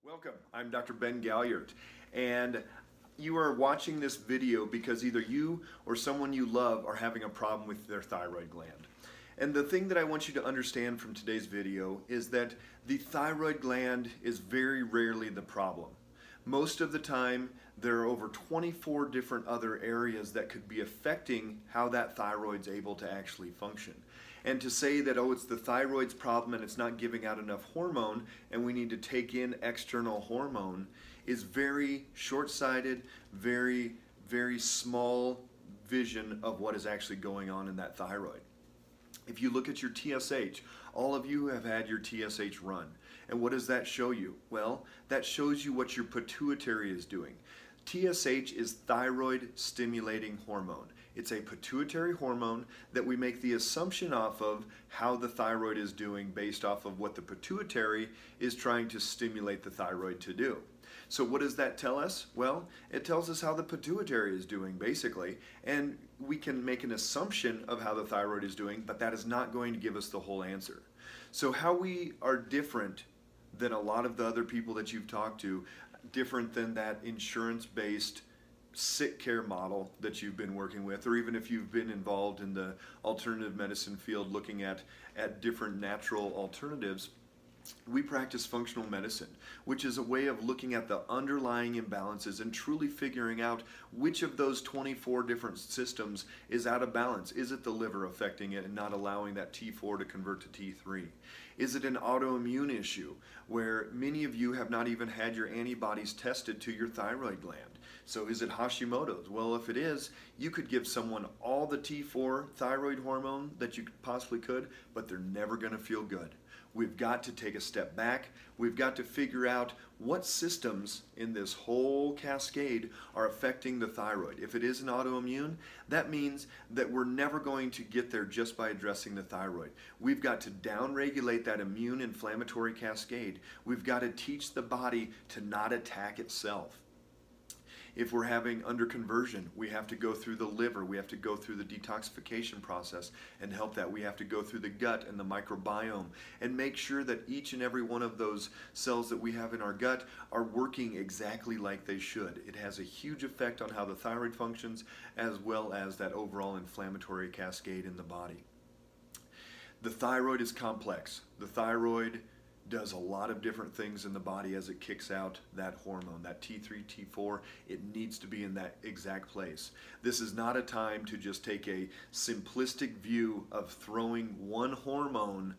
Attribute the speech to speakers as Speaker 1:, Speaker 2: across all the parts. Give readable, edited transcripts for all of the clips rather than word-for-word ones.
Speaker 1: Welcome, I'm Dr. Ben Galyardt, and you are watching this video because either you or someone you love are having a problem with their thyroid gland. And the thing that I want you to understand from today's video is that the thyroid gland is very rarely the problem. Most of the time, there are over 24 different other areas that could be affecting how that thyroid's able to actually function. And to say that, oh, it's the thyroid's problem and it's not giving out enough hormone and we need to take in external hormone is very short-sighted, very, very small vision of what is actually going on in that thyroid. If you look at your TSH, all of you have had your TSH run. And what does that show you? Well, that shows you what your pituitary is doing. TSH is thyroid stimulating hormone. It's a pituitary hormone that we make the assumption off of how the thyroid is doing based off of what the pituitary is trying to stimulate the thyroid to do. So what does that tell us? Well, it tells us how the pituitary is doing basically, and we can make an assumption of how the thyroid is doing, but that is not going to give us the whole answer. So how we are different than a lot of the other people that you've talked to, different than that insurance-based sick care model that you've been working with, or even if you've been involved in the alternative medicine field looking at different natural alternatives, we practice functional medicine, which is a way of looking at the underlying imbalances and truly figuring out which of those 24 different systems is out of balance. Is it the liver affecting it and not allowing that T4 to convert to T3? Is it an autoimmune issue where many of you have not even had your antibodies tested to your thyroid gland? So is it Hashimoto's? Well, if it is, you could give someone all the T4 thyroid hormone that you possibly could, but they're never going to feel good. We've got to take a step back. We've got to figure out what systems in this whole cascade are affecting the thyroid. If it is an autoimmune, that means that we're never going to get there just by addressing the thyroid. We've got to downregulate that immune inflammatory cascade. We've got to teach the body to not attack itself. If we're having underconversion, we have to go through the liver, we have to go through the detoxification process and help that. We have to go through the gut and the microbiome and make sure that each and every one of those cells that we have in our gut are working exactly like they should. It has a huge effect on how the thyroid functions as well as that overall inflammatory cascade in the body. The thyroid is complex. The thyroid does a lot of different things in the body as it kicks out that hormone, that T3, T4. It needs to be in that exact place. This is not a time to just take a simplistic view of throwing one hormone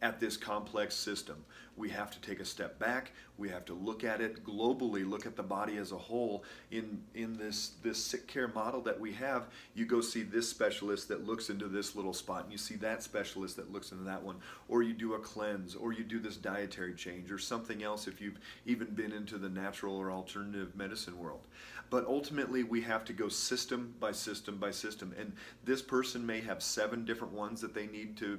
Speaker 1: at this complex system. We have to take a step back. We have to look at it globally, look at the body as a whole. In this sick care model that we have, you go see this specialist that looks into this little spot, and you see that specialist that looks into that one, or you do a cleanse, or you do this dietary change, or something else if you've even been into the natural or alternative medicine world. But ultimately, we have to go system by system by system, and this person may have 7 different ones that they need to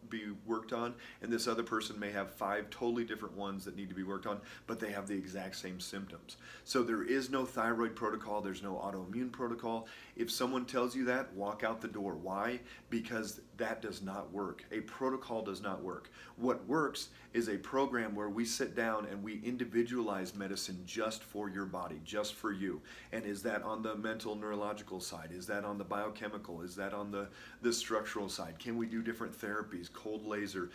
Speaker 1: be worked on, and this other person may have 5 totally different ones that need to be worked on, but they have the exact same symptoms. So there is no thyroid protocol, there's no autoimmune protocol. If someone tells you that, walk out the door. Why? Because that does not work. A protocol does not work. What works is a program where we sit down and we individualize medicine just for your body, just for you. And is that on the mental neurological side? Is that on the biochemical? Is that on the structural side? Can we do different therapies, cold laser,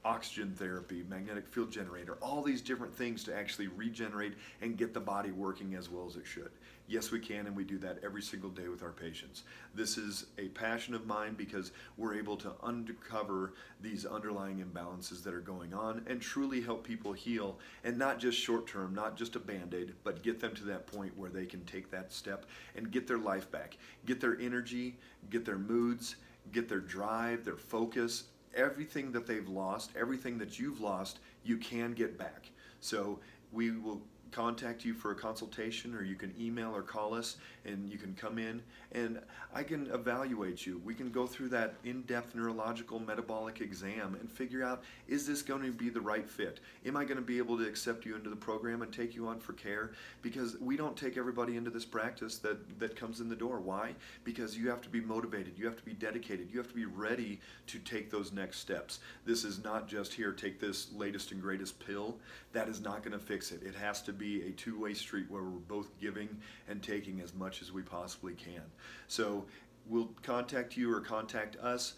Speaker 1: oxygen therapy, magnetic field generator, all these different things to actually regenerate and get the body working as well as it should? Yes, we can, and we do that every single day with our patients. This is a passion of mine because we're able to uncover these underlying imbalances that are going on and truly help people heal, and not just short term, not just a band-aid, but get them to that point where they can take that step and get their life back, get their energy, get their moods, get their drive, their focus. Everything that they've lost, everything that you've lost, you can get back. So we will contact you for a consultation, or you can email or call us, and you can come in and I can evaluate you. We can go through that in-depth neurological metabolic exam and figure out, is this going to be the right fit? Am I going to be able to accept you into the program and take you on for care? Because we don't take everybody into this practice that comes in the door. Why? Because you have to be motivated, you have to be dedicated, you have to be ready to take those next steps. This is not just, here, take this latest and greatest pill. That is not going to fix it. It has to be a two-way street where we're both giving and taking as much as we possibly can. So we'll contact you or contact us.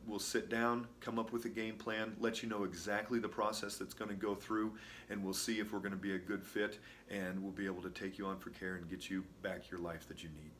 Speaker 1: We'll sit down, come up with a game plan, let you know exactly the process that's going to go through, and we'll see if we're going to be a good fit, and we'll be able to take you on for care and get you back your life that you need.